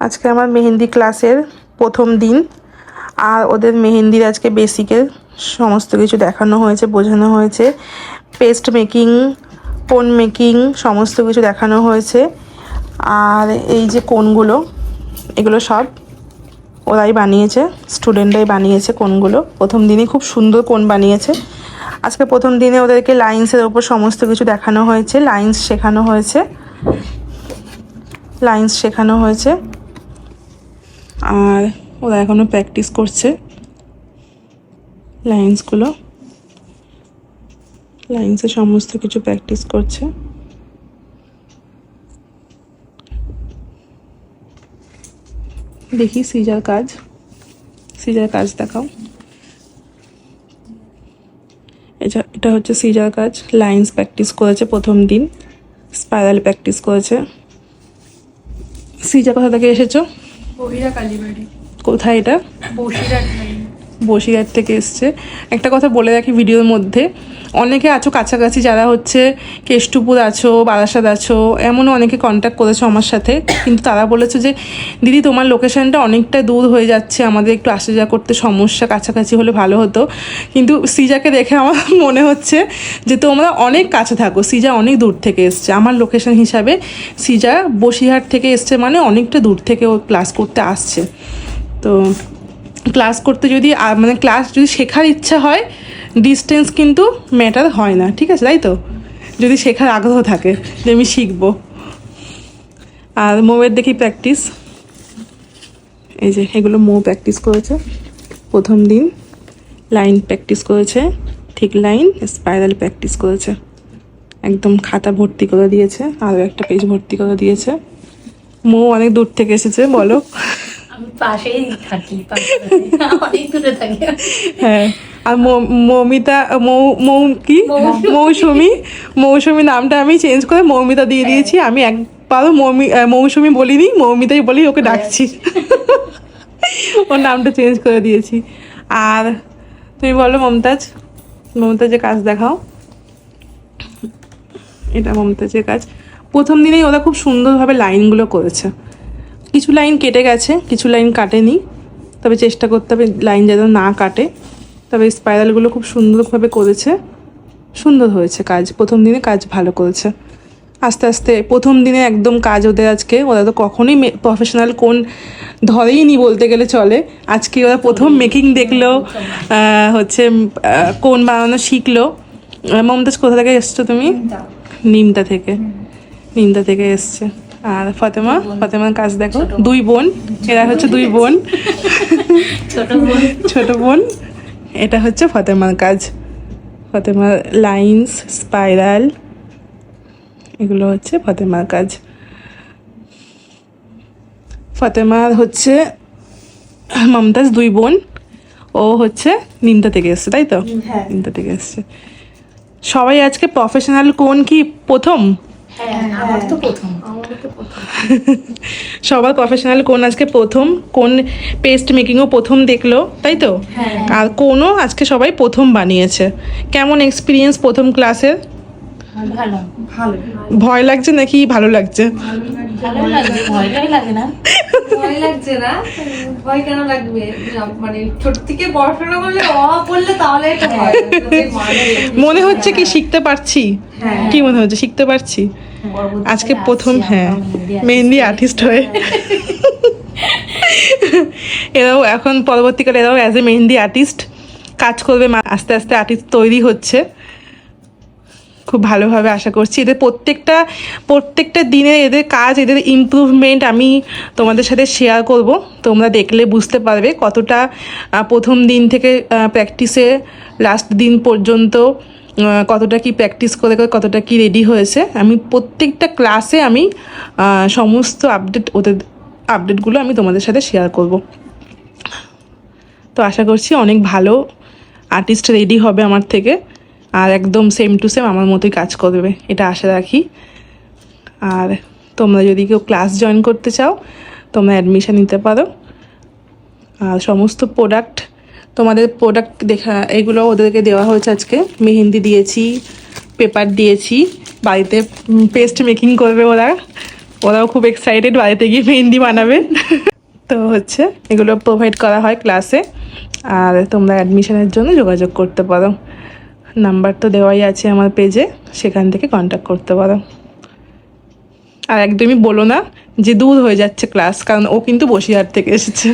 আজকে আমার মেহেন্দি ক্লাসের প্রথম দিন, আর ওদের মেহেন্দির আজকে বেসিকের সমস্ত কিছু দেখানো হয়েছে, বোঝানো হয়েছে। পেস্ট মেকিং, কোন মেকিং সমস্ত কিছু দেখানো হয়েছে। আর এই যে কোনগুলো, এগুলো সব ওরাই বানিয়েছে, স্টুডেন্টরাই বানিয়েছে কোনগুলো। প্রথম দিনই খুব সুন্দর কোন বানিয়েছে। আজকে প্রথম দিনে ওদেরকে লাইন্সের ওপর সমস্ত কিছু দেখানো হয়েছে, লাইন্স শেখানো হয়েছে। আর ওরা এখনও প্র্যাকটিস করছে লাইন্সের সমস্ত কিছু প্র্যাকটিস করছে। দেখি সিজার কাজ দেখাও। এটা হচ্ছে সিজার কাজ। লাইন্স প্র্যাকটিস করেছে প্রথম দিন, স্পাইরাল প্র্যাকটিস করেছে। সিজা কোথা থেকে এসেছো? বহিরা কালীবাড়ি। কোথায় এটা? বসিরহাট থেকে এসছে। একটা কথা বলে রাখি ভিডিওর মধ্যে, অনেকে আছো কাছাকাছি, যারা হচ্ছে কেষ্টপুর আছো, বারাসাত আছো, এমনও অনেকে কন্ট্যাক্ট করেছো আমার সাথে, কিন্তু তারা বলেছে যে দিদি তোমার লোকেশানটা অনেকটা দূর হয়ে যাচ্ছে, আমাদের একটু আসা যাওয়া করতে সমস্যা, কাছাকাছি হলে ভালো হতো। কিন্তু সিজাকে দেখে আমার মনে হচ্ছে যে তোমরা অনেক কাছে থাকো। সিজা অনেক দূর থেকে এসছে। আমার লোকেশান হিসাবে সিজা বসিরহাট থেকে এসছে, মানে অনেকটা দূর থেকে ও ক্লাস করতে আসছে। তো ক্লাস করতে যদি মানে ক্লাস যদি শেখার ইচ্ছা হয়, ডিস্টেন্স কিন্তু ম্যাটার হয় না, ঠিক আছে? তাই তো, যদি শেখার আগ্রহ থাকে যে আমি শিখবো। আর মৌয়ের দেখি প্র্যাকটিস, এই যে এগুলো মৌ প্র্যাকটিস করেছে প্রথম দিন। লাইন প্র্যাকটিস করেছে, ঠিক লাইন, স্পাইরাল প্র্যাকটিস করেছে। একদম খাতা ভর্তি করে দিয়েছে, আরও একটা পেজ ভর্তি করে দিয়েছে। মৌ অনেক দূর থেকে এসেছে, বলো। পাশেই থাকি, অনেক দূরে থাকি। হ্যাঁ, আর মৌসুমী নামটা আমি চেঞ্জ করে মৌমিতা দিয়ে দিয়েছি। আমি একবারও মৌসুমী বলিনি, মৌমিতাই বলি, ওকে ডাকছি। ওর নামটা চেঞ্জ করে দিয়েছি। আর তুমি বলো মমতাজের কাজ দেখাও। এটা মমতাজের কাজ। প্রথম দিনেই ওরা খুব সুন্দরভাবে লাইনগুলো করেছে। কিছু লাইন কেটে গেছে, কিছু লাইন কাটেনি, তবে চেষ্টা করতে হবে লাইন যেন না কাটে। তবে স্পাইরালগুলো খুব সুন্দরভাবে করেছে, সুন্দর হয়েছে কাজ। প্রথম দিনে কাজ ভালো করেছে। আস্তে আস্তে প্রথম দিনে একদম কাজ ওদের আজকে, ওরা তো কখনোই প্রফেশনাল কোন ধরেই নি বলতে গেলে চলে। আজকে ওরা প্রথম মেকিং দেখলো, হচ্ছে কোন বানানো শিখলো। মমতাজ কোথা থেকে এসছো তুমি? নিমতা থেকে এসছে। আর ফাতেমার কাজ দেখো, দুই বোন, এরা হচ্ছে দুই বোন, ছোট বোন। এটা হচ্ছে ফাতেমার কাজ। ফাতেমার লাইন্স, স্পাইরাল, এগুলো হচ্ছে ফাতেমার কাজ। ফাতেমার হচ্ছে মমতাজ দুই বোন, ও হচ্ছে নিমতা থেকে এসছে, তাই তো? নিমতা থেকে এসছে। সবাই আজকে প্রফেশনাল কোন কি প্রথম? সবার প্রফেশনাল কোন আজকে প্রথম, কোন পেস্ট মেকিংও প্রথম দেখলো, তাই তো? আর কোনও আজকে সবাই প্রথম বানিয়েছে। কেমন এক্সপিরিয়েন্স প্রথম ক্লাসের? ভয় লাগছে নাকি ভালো লাগছে? ভয় লাগছে না, ভয় কেন লাগবে? মানে ছোট থেকে পড়াশোনা করলে পড়লে তাহলে মনে হচ্ছে কি শিখতে পারছি? কি মনে হচ্ছে শিখতে পারছি আজকে প্রথম? হ্যাঁ, মেহেন্দি আর্টিস্ট হয়ে এরাও এখন পরবর্তীকালে এরাও অ্যাজ এ মেহেন্দি আর্টিস্ট কাজ করবে। আস্তে আস্তে আর্টিস্ট তৈরি হচ্ছে, খুব ভালোভাবে আশা করছি। এদের প্রত্যেকটা দিনে এদের কাজ, এদের ইমপ্রুভমেন্ট আমি তোমাদের সাথে শেয়ার করব। তোমরা দেখলে বুঝতে পারবে কতটা প্রথম দিন থেকে প্র্যাকটিসে লাস্ট দিন পর্যন্ত কতটা কি প্র্যাকটিস করে কতটা কি রেডি হয়েছে। আমি প্রত্যেকটা ক্লাসে আমি সমস্ত আপডেটগুলো আমি তোমাদের সাথে শেয়ার করব। তো আশা করছি অনেক ভালো আর্টিস্ট রেডি হবে আমার থেকে, আর একদম সেম টু সেম আমার মতোই কাজ করবে, এটা আশা রাখি। আর তোমরা যদি কেউ ক্লাস জয়েন করতে চাও, তোমরা অ্যাডমিশান নিতে পারো। আর সমস্ত তোমাদের প্রোডাক্ট দেখা, এগুলো ওদেরকে দেওয়া হয়েছে আজকে। মেহেন্দি দিয়েছি, পেপার দিয়েছি, বাড়িতে পেস্ট মেকিং করবে ওরা, ওরাও খুব এক্সাইটেড বাড়িতে গিয়ে মেহেন্দি বানাবে। তো হচ্ছে এগুলো প্রোভাইড করা হয় ক্লাসে, আর তোমরা অ্যাডমিশনের জন্য যোগাযোগ করতে পারো। নাম্বার তো দেওয়াই আছে আমার পেজে, সেখান থেকে কন্ট্যাক্ট করতে পারো। আর একদমই বলো না যে দূর হয়ে যাচ্ছে ক্লাস, কারণ ও কিন্তু বসিরহাট থেকে এসেছে।